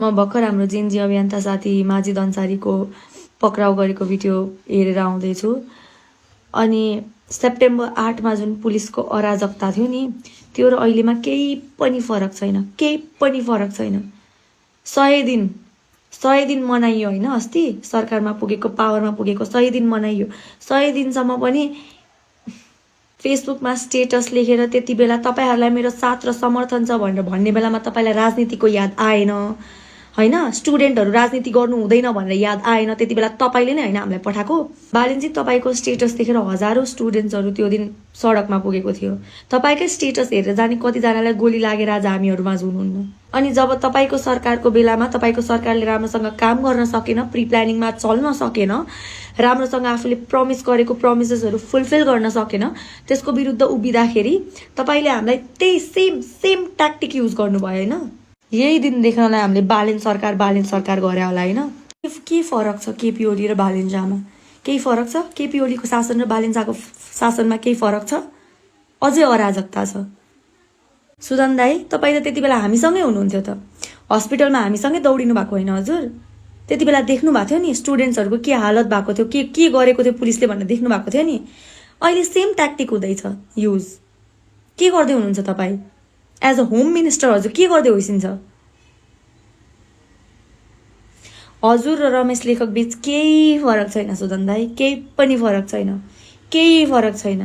म भर्खर हाम्रो जेनजी अभियन्ता साथी माजिद अन्सारीको पक्राउ गरेको भिडियो हेरेर आउँदैछु। अनि सेप्टेम्बर 8 मा जुन पुलिसको अराजकता थियो नि, त्यो र अहिलेमा केही पनि फरक छैन, केही पनि फरक छैन। 100 दिन मनाइयो हैन, अस्ति सरकारमा पुगेको, पावरमा पुगेको 100 दिन मनाइयो। 100 दिनसम्म पनि फेसबुकमा स्टेटस लेखेर त्यति बेला तपाईहरुलाई मेरो साथ र समर्थन छ भनेर भन्ने बेलामा तपाईलाई राजनीतिको याद आएन हैन, स्टुडेन्टहरु राजनीति गर्नु हुँदैन भनेर याद आएन, त्यति बेला तपाईले नै हैन हामीलाई पठाएको। बालिनजी तपाईको स्टेटस देखेर हजारौं स्टुडेन्ट्सहरु त्यो दिन सडकमा पुगेको थियो। तपाईकै स्टेटस हेरेर जानी कति जनालाई गोली लागेर आज हामीहरुमा हुनुहुन्न। अनि जब तपाईको सरकारको बेलामा तपाईको सरकारले राम्रोसँग काम गर्न सकेन, प्री प्लानिङमा चल्न सकेन, राम्रोसँग आफूले प्रमिस गरेको प्रमिसेसहरु फुलफिल गर्न सकेन, त्यसको विरुद्ध उभिदाखेरि तपाईले हामीलाई त्यही सेम ट्याक्टिक युज गर्नुभयो हैन। यही दिन देख्नलाई हामीले बालिन सरकार गरे होला हैन। के फरक छ केपी ओली र बालिन शाहमा? केही फरक छ? केपी ओलीको शासन र बालिन शाहको शासनमा केही फरक छ? अझै अराजकता छ। सुदन दाई तपाई त त्यति बेला हामीसँगै हुनुहुन्थ्यो त, हस्पिटलमा हामीसँगै दौडिनु भएको हैन हजुर? त्यति बेला देख्नु भएको थियो नि स्टुडेन्ट्सहरुको के हालत भएको थियो, के गरेको थियो पुलिसले भनेर देख्नु भएको थियो नि। अहिले सेम ट्याक्टिक हुँदैछ युज। के गर्दै हुनुहुन्छ तपाई? एज अ होम मिनिस्टर हजुर के गर्दै होइसिन्छ? हजुर र रमेश लेखक बीच केही फरक छैन सुदन दाई, केही पनि फरक छैन, केही फरक छैन।